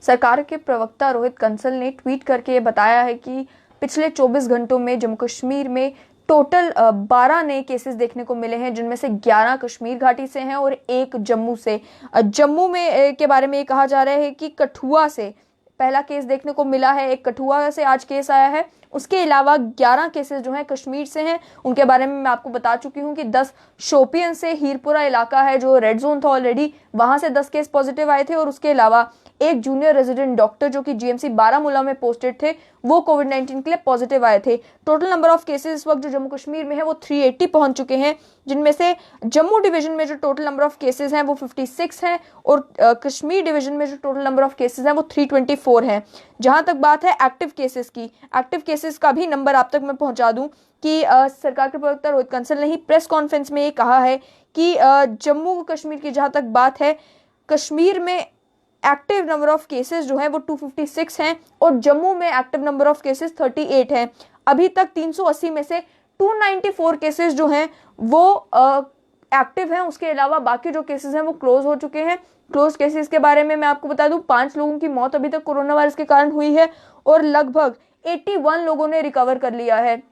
सरकार के प्रवक्ता रोहित कंसल ने ट्वीट करके ये बताया है कि पिछले 24 घंटों में जम्मू कश्मीर में टोटल 12 नए केसेस देखने को मिले हैं, जिनमें से 11 कश्मीर घाटी से हैं और एक जम्मू से। जम्मू में के बारे में ये कहा जा रहा है कि कठुआ से पहला केस देखने को मिला है, एक कठुआ से आज केस आया है। उसके अलावा 11 केसेस जो हैं कश्मीर से हैं। उनके बारे में मैं आपको बता चुकी हूं कि 10 शोपियन से हीरपुरा इलाका है जो रेड जोन था ऑलरेडी, वहां से 10 केस पॉजिटिव आए थे। और उसके अलावा एक जूनियर रेजिडेंट डॉक्टर जो कि जीएमसी बारामूला में पोस्टेड थे, वो कोविड-19 के लिए पॉजिटिव आए थे। टोटल नंबर ऑफ केसेस इस वक्त जो जम्मू कश्मीर में है वो 380 पहुंच चुके हैं, जिनमें से जम्मू डिवीजन में जो टोटल नंबर ऑफ केसेस हैं वो 56 हैं और कश्मीर डिवीजन में जो टोटल नंबर ऑफ केसेस हैं वो 324 हैं। जहां तक बात है एक्टिव केसेस की, एक्टिव केसेस का भी नंबर आप तक मैं पहुंचा दूं कि सरकार के प्रवक्ता रोहित कंसल ने ही प्रेस कॉन्फ्रेंस में ये कहा है कि जम्मू कश्मीर की जहां तक बात है, कश्मीर में एक्टिव नंबर ऑफ केसेस जो है वो 256 हैं और जम्मू में एक्टिव नंबर ऑफ केसेस 38 हैं। अभी तक 380 में से 294 केसेस जो हैं वो एक्टिव हैं। उसके अलावा बाकी जो केसेस हैं वो क्लोज हो चुके हैं। क्लोज केसेस के बारे में मैं आपको बता दूं, 5 लोगों की मौत अभी तक कोरोना वायरस के कारण हुई है और लगभग 81 लोगों ने रिकवर कर लिया है।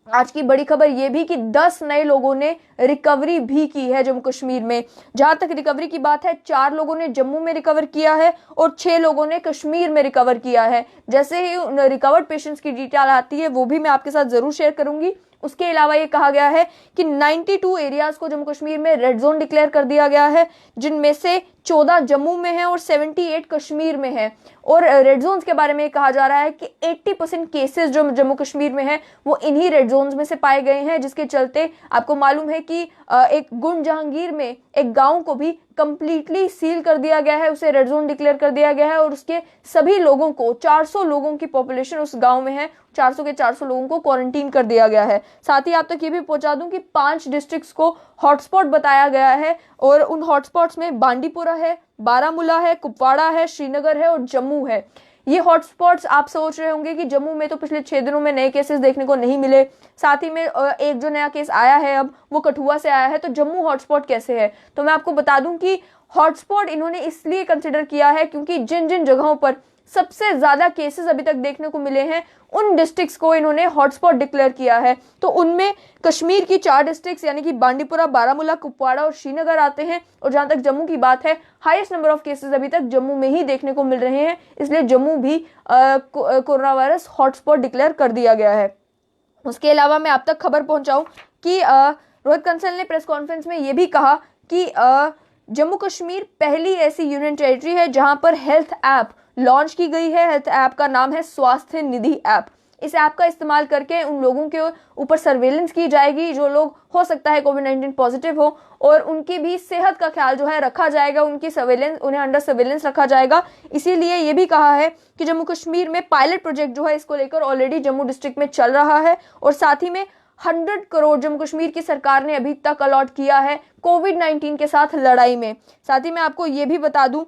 आज की बड़ी खबर यह भी कि 10 नए लोगों ने रिकवरी भी की है जम्मू कश्मीर में। जहां तक रिकवरी की बात है, 4 लोगों ने जम्मू में रिकवर किया है और 6 लोगों ने कश्मीर में रिकवर किया है। जैसे ही रिकवर्ड पेशेंट्स की डिटेल आती है वो भी मैं आपके साथ जरूर शेयर करूंगी। उसके अलावा ये कहा गया है कि 92 एरियाज को जम्मू कश्मीर में रेड जोन डिक्लेयर कर दिया गया है, जिनमें से 14 जम्मू में है और 78 कश्मीर में है। और रेड जोन्स के बारे में कहा जा रहा है कि 80% केसेस जो जम्मू कश्मीर में है वो इन्हीं रेड जोन्स में से पाए गए हैं, जिसके चलते आपको मालूम है कि एक गुंड जहांगीर में एक गांव को भी कंप्लीटली सील कर दिया गया है, उसे रेड जोन डिक्लेयर कर दिया गया है और उसके सभी लोगों को, 400 लोगों की पॉपुलेशन उस गांव में है, 400 के 400 लोगों को क्वारंटीन कर दिया गया है। साथ ही आप तक ये भी पहुंचा दूं कि 5 डिस्ट्रिक्ट्स को हॉटस्पॉट बताया गया है और उन हॉटस्पॉट्स में बांडीपुरा है, बारामूला है, कुपवाड़ा है, श्रीनगर है और जम्मू है। ये हॉटस्पॉट्स आप सोच रहे होंगे कि जम्मू में तो पिछले 6 दिनों में नए केसेस देखने को नहीं मिले, साथ ही में एक जो नया केस आया है अब वो कठुआ से आया है, तो जम्मू हॉटस्पॉट कैसे है? तो मैं आपको बता दूं कि हॉटस्पॉट इन्होंने इसलिए कंसिडर किया है क्योंकि जिन जिन जगहों पर सबसे ज्यादा केसेस अभी तक देखने को मिले हैं उन डिस्ट्रिक्ट्स को इन्होंने हॉटस्पॉट डिक्लेयर किया है। तो उनमें कश्मीर की 4 डिस्ट्रिक्ट्स यानी कि बांडीपुरा, बारामूला, कुपवाड़ा और श्रीनगर आते हैं। और जहां तक जम्मू की बात है, हाईएस्ट नंबर ऑफ केसेस अभी तक जम्मू में ही देखने को मिल रहे हैं, इसलिए जम्मू भी कोरोना वायरस हॉटस्पॉट डिक्लेयर कर दिया गया है। उसके अलावा मैं आप तक खबर पहुंचाऊं कि रोहित कंसल ने प्रेस कॉन्फ्रेंस में यह भी कहा कि जम्मू कश्मीर पहली ऐसी यूनियन टेरिटरी है जहां पर हेल्थ ऐप लॉन्च की गई है। हेल्थ ऐप का नाम है स्वास्थ्य निधि ऐप। इस ऐप का इस्तेमाल करके उन लोगों के ऊपर सर्वेलेंस की जाएगी जो लोग हो सकता है कोविड-19 पॉजिटिव हो, और उनकी भी सेहत का ख्याल जो है रखा जाएगा, उनकी सर्वेलेंस, उन्हें अंडर सर्वेलेंस रखा जाएगा। इसीलिए ये भी कहा है कि जम्मू कश्मीर में पायलट प्रोजेक्ट जो है इसको लेकर ऑलरेडी जम्मू डिस्ट्रिक्ट में चल रहा है और साथ ही में 100 करोड़ जम्मू कश्मीर की सरकार ने अभी तक अलॉट किया है कोविड-19 के साथ लड़ाई में। साथ ही आपको ये भी बता दूं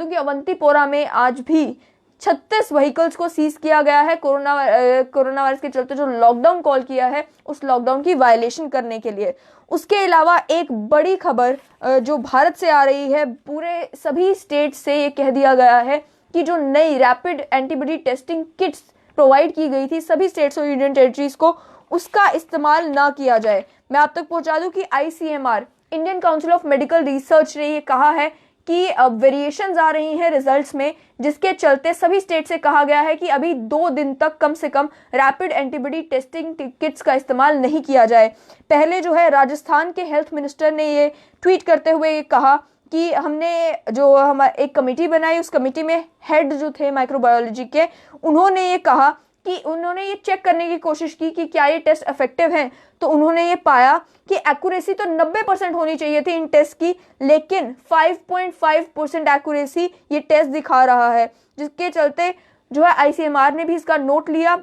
कि अवंतीपोरा में आज भी 36 व्हीकल्स को सीज किया गया है कोरोना वायरस के चलते जो लॉकडाउन कॉल किया है उस लॉकडाउन की वायलेशन करने के लिए। उसके अलावा एक बड़ी खबर जो भारत से आ रही है, पूरे सभी स्टेट से ये कह दिया गया है कि जो नई rapid antibody testing kits provide की गई थी सभी स्टेट्स और यूनियन टेरिटरीज को, उसका इस्तेमाल ना किया जाए। मैं आप तक पहुंचा दूं कि ICMR, Indian council of medical research, ने ये कहा है कि वेरिएशंस आ रही हैं रिजल्ट्स में, जिसके चलते सभी स्टेट से कहा गया है कि अभी 2 दिन तक कम से कम रैपिड एंटीबॉडी टेस्टिंग किट्स का इस्तेमाल नहीं किया जाए। पहले जो है राजस्थान के हेल्थ मिनिस्टर ने ये ट्वीट करते हुए ये कहा कि हमने जो हमारी एक कमेटी बनाई, उस कमेटी में हेड जो थे माइक्रोबायोलॉजी के, उन्होंने ये कहा कि उन्होंने ये चेक करने की कोशिश की कि क्या ये टेस्ट इफेक्टिव हैं, तो उन्होंने ये पाया कि एक्यूरेसी तो 90% होनी चाहिए थी इन टेस्ट की, लेकिन 5.5% एक्यूरेसी ये टेस्ट दिखा रहा है, जिसके चलते जो है ICMR ने भी इसका नोट लिया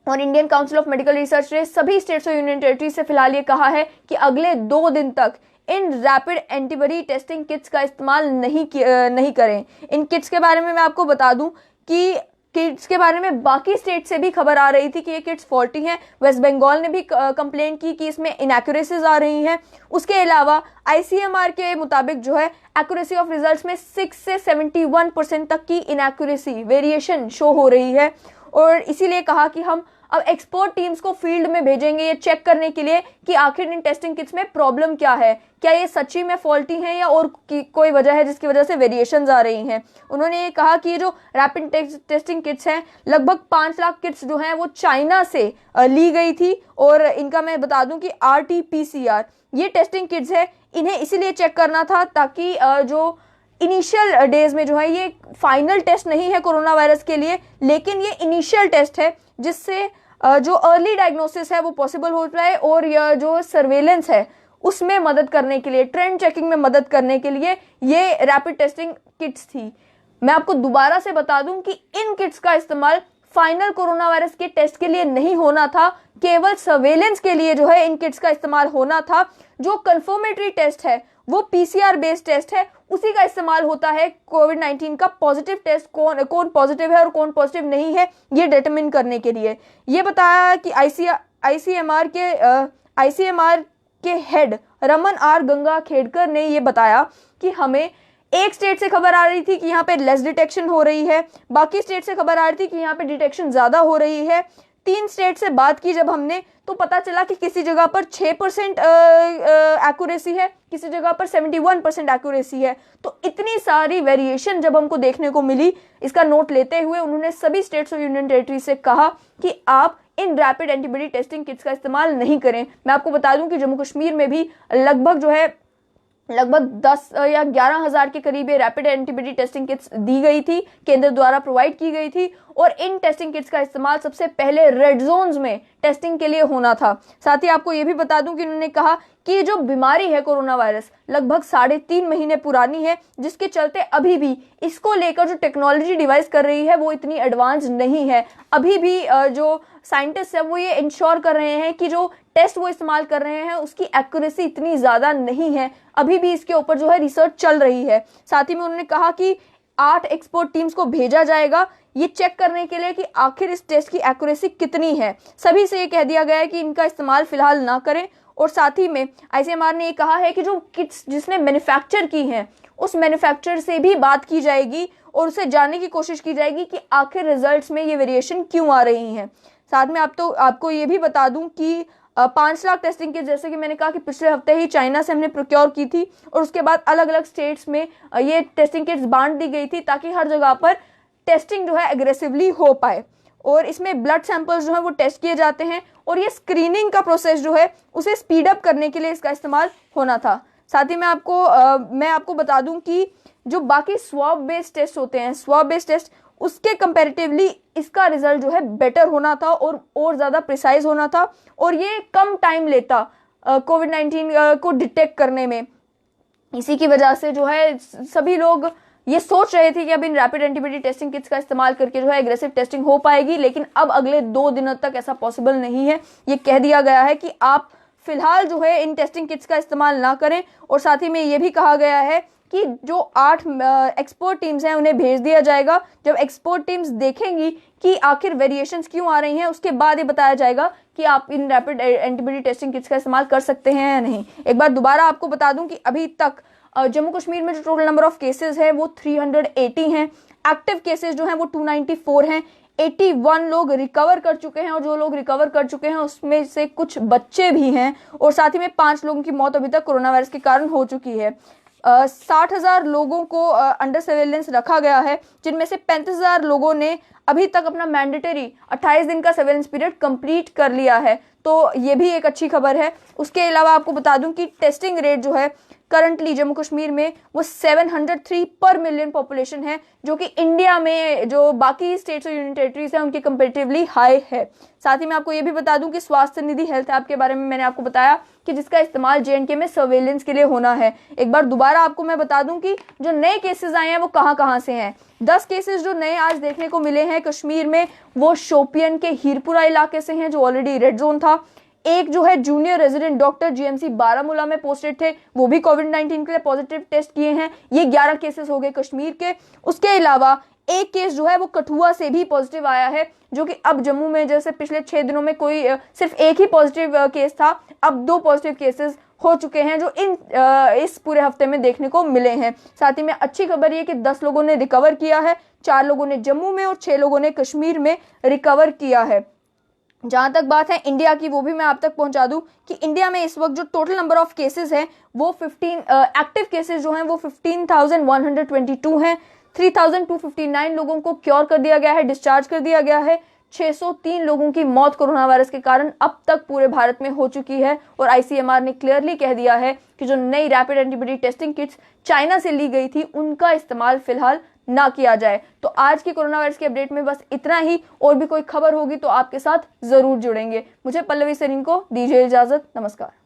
और Indian council of medical research ने सभी स्टेट्स और यूनियन टेरिटरी से फिलहाल ये कहा है कि अगले 2 दिन तक इन रैपिड एंटीबॉडी टेस्टिंग किट्स का इस्तेमाल नहीं करें। इन किट्स के बारे में मैं आपको बता दूं कि किट्स के बारे में बाकी स्टेट से भी खबर आ रही थी कि ये किट्स फॉल्टी हैं। वेस्ट बंगाल ने भी कंप्लेंट की कि इसमें इनएक्यूरेसीज आ रही हैं। उसके अलावा आईसीएमआर के मुताबिक जो है एक्यूरेसी ऑफ रिजल्ट्स में 6 से 71% तक की इनएक्यूरेसी वेरिएशन शो हो रही है, और इसीलिए कहा कि हम अब एक्सपर्ट टीम्स को फील्ड में भेजेंगे ये चेक करने के लिए कि आखिर इन टेस्टिंग किट्स में प्रॉब्लम क्या है, क्या ये सच्ची में फॉल्टी हैं या और कोई वजह है जिसकी वजह से वेरिएशंस आ रही हैं। उन्होंने ये कहा कि ये जो रैपिड टेस्टिंग किट्स हैं, लगभग 5 लाख किट्स जो हैं वो चाइना से ली गई थी, और इनका मैं बता दूं कि RT-PCR ये टेस्टिंग किट्स है, इन्हें इसीलिए चेक करना था ताकि जो इनिशियल डेज में जो है, ये फाइनल टेस्ट नहीं है कोरोना वायरस के लिए, लेकिन ये इनिशियल टेस्ट है जिससे जो अर्ली डायग्नोसिस है वो पॉसिबल हो जाए, और यह जो सर्वेलेंस है उसमें मदद करने के लिए, ट्रेंड चेकिंग में मदद करने के लिए ये रैपिड टेस्टिंग किट्स थी। मैं आपको दोबारा से बता दूं कि इन किट्स का इस्तेमाल फाइनल कोरोना वायरस के टेस्ट के लिए नहीं होना था, केवल सर्वेलेंस के लिए जो है इन किट्स का इस्तेमाल होना था। जो कंफर्मेटरी टेस्ट है वो PCR बेस्ड टेस्ट है, उसी का इस्तेमाल होता है कोविड-19 का पॉजिटिव टेस्ट, कौन पॉजिटिव है और कौन पॉजिटिव नहीं है ये डिटरमिन करने के लिए। ये बताया कि आईसीएमआर के हेड रमन आर गंगाखेड़कर ने ये बताया कि हमें एक स्टेट से खबर आ रही थी कि यहाँ पे लेस डिटेक्शन हो रही है, बाकी स्टेट से खबर आ रही थी कि यहाँ पे डिटेक्शन ज्यादा हो रही है। 3 स्टेट से बात की जब हमने तो पता चला कि किसी जगह पर 6% एक्यूरेसी है, किसी जगह पर 71% एक्यूरेसी है। तो इतनी सारी वेरिएशन जब हमको देखने को मिली, इसका नोट लेते हुए उन्होंने सभी स्टेट्स और यूनियन टेरिटरी से कहा कि आप इन रैपिड एंटीबॉडी टेस्टिंग किट्स का इस्तेमाल नहीं करें। मैं आपको बता दूं कि जम्मू कश्मीर में भी लगभग 10 या 11,000 के करीब ये रैपिड एंटीबॉडी टेस्टिंग किट्स दी गई थी, केंद्र द्वारा प्रोवाइड की गई थी, और इन टेस्टिंग किट्स का इस्तेमाल सबसे पहले रेड जोन्स में टेस्टिंग के लिए होना था। साथ ही आपको ये भी बता दूं कि उन्होंने कहा कि जो बीमारी है कोरोना वायरस लगभग 3.5 महीने पुरानी है, जिसके चलते अभी भी इसको लेकर जो टेक्नोलॉजी डिवाइस कर रही है वो इतनी एडवांस नहीं है। अभी भी जो साइंटिस्ट है वो ये इंश्योर कर रहे हैं कि जो टेस्ट वो इस्तेमाल कर रहे हैं उसकी एक्यूरेसी इतनी ज्यादा नहीं है, अभी भी इसके ऊपर जो है रिसर्च चल रही है। साथ ही में उन्होंने कहा कि 8 एक्सपर्ट टीम्स को भेजा जाएगा ये चेक करने के लिए कि आखिर इस टेस्ट की एक्यूरेसी कितनी है। सभी से ये कह दिया गया है कि इनका इस्तेमाल फिलहाल ना करें, और साथ ही में आईसीएमआर ने ये कहा है कि जो किट्स जिसने मैन्युफैक्चर की हैं उस मैन्युफैक्चरर से भी बात की जाएगी और उसे जानने की कोशिश की जाएगी कि आखिर रिजल्ट्स में ये वेरिएशन क्यों आ रही हैं। साथ में आपको ये भी बता दूं कि 5 लाख टेस्टिंग किट, जैसे कि मैंने कहा कि पिछले हफ्ते ही चाइना से हमने प्रोक्योर की थी, और उसके बाद अलग अलग स्टेट्स में ये टेस्टिंग किट्स बांट दी गई थी ताकि हर जगह पर टेस्टिंग जो है एग्रेसिवली हो पाए। और इसमें ब्लड सैंपल्स जो है वो टेस्ट किए जाते हैं, और ये स्क्रीनिंग का प्रोसेस जो है उसे स्पीड अप करने के लिए इसका इस्तेमाल होना था। साथ ही मैं आपको बता दूं कि जो बाकी स्वैब बेस्ड टेस्ट होते हैं, स्वैब बेस्ड टेस्ट, उसके कंपैरेटिवली इसका रिजल्ट जो है बेटर होना था और ज़्यादा प्रिसाइज होना था, और ये कम टाइम लेता कोविड-19 को डिटेक्ट करने में। इसी की वजह से जो है सभी लोग ये सोच रहे थे कि अब इन रैपिड एंटीबॉडी टेस्टिंग किट्स का इस्तेमाल करके जो है एग्रेसिव टेस्टिंग हो पाएगी, लेकिन अब अगले 2 दिनों तक ऐसा पॉसिबल नहीं है। ये कह दिया गया है कि आप फिलहाल जो है इन टेस्टिंग किट्स का इस्तेमाल ना करें, और साथ ही में ये भी कहा गया है कि जो 8 एक्सपर्ट टीम्स हैं उन्हें भेज दिया जाएगा। जब एक्सपर्ट टीम्स देखेंगी कि आखिर वेरिएशंस क्यों आ रही हैं, उसके बाद ये बताया जाएगा कि आप इन रैपिड एंटीबॉडी टेस्टिंग किट्स का इस्तेमाल कर सकते हैं या नहीं। एक बार दोबारा आपको बता दूं कि अभी तक जम्मू कश्मीर में जो टोटल नंबर ऑफ केसेस है वो 380 हैं, एक्टिव केसेस जो हैं वो 294 हैं, 81 लोग रिकवर कर चुके हैं, और जो लोग रिकवर कर चुके हैं उसमें से कुछ बच्चे भी हैं, और साथ ही में 5 लोगों की मौत अभी तक कोरोना वायरस के कारण हो चुकी है। 60,000 लोगों को अंडर सर्वेलेंस रखा गया है, जिनमें से 35,000 लोगों ने अभी तक अपना मैंडेटरी 28 दिन का सर्वेलेंस पीरियड कंप्लीट कर लिया है, तो ये भी एक अच्छी खबर है। उसके अलावा आपको बता दूं कि टेस्टिंग रेट जो है करंटली जम्मू कश्मीर में वो 703 पर मिलियन पॉपुलेशन है, जो कि इंडिया में जो बाकी स्टेट्स और यूनियन टेरिटरीज हैं उनके कंपैरेटिवली हाई है। साथ ही मैं आपको ये भी बता दूं कि स्वास्थ्य निधि हेल्थ ऐप के बारे में मैंने आपको बताया कि जिसका इस्तेमाल JNK में सर्वेलेंस के लिए होना है। एक बार दोबारा आपको मैं बता दूं कि जो नए केसेस आए हैं वो कहां से हैं। 10 केसेस जो नए आज देखने को मिले हैं कश्मीर में वो शोपियन के हीरपुरा इलाके से हैं, जो ऑलरेडी रेड जोन था। एक जो है junior resident doctor GMC Baramulla में पोस्टेड थे, वो भी कोविड-19 के लिए पॉजिटिव टेस्ट किए हैं। ये 11 केसेस हो गए कश्मीर के। उसके अलावा एक केस जो है वो कठुआ से भी पॉजिटिव आया है, जो कि अब जम्मू में जैसे पिछले 6 दिनों में कोई सिर्फ एक ही पॉजिटिव केस था, अब 2 पॉजिटिव केसेस हो चुके हैं जो इस पूरे हफ्ते में देखने को मिले हैं। साथ ही में अच्छी खबर ये कि 10 लोगों ने रिकवर किया है, 4 लोगों ने जम्मू में और 6 लोगों ने कश्मीर में रिकवर किया है। जहां तक बात है इंडिया की, वो भी मैं आप तक पहुंचा दूं कि इंडिया में इस वक्त जो टोटल नंबर ऑफ केसेस हैं वो 15 एक्टिव केसेस जो हैं वो 15,122 हैं। 3,259 लोगों को क्योर कर दिया गया है, डिस्चार्ज कर दिया गया है। 603 लोगों की मौत कोरोना वायरस के कारण अब तक पूरे भारत में हो चुकी है और आईसीएमआर ने क्लियरली कह दिया है कि जो नई rapid antibody testing kits China से ली गई थी उनका इस्तेमाल फिलहाल ना किया जाए। तो आज की कोरोना वायरस की अपडेट में बस इतना ही। और भी कोई खबर होगी तो आपके साथ जरूर जुड़ेंगे। मुझे पल्लवी सरीन को दीजिए इजाजत। नमस्कार।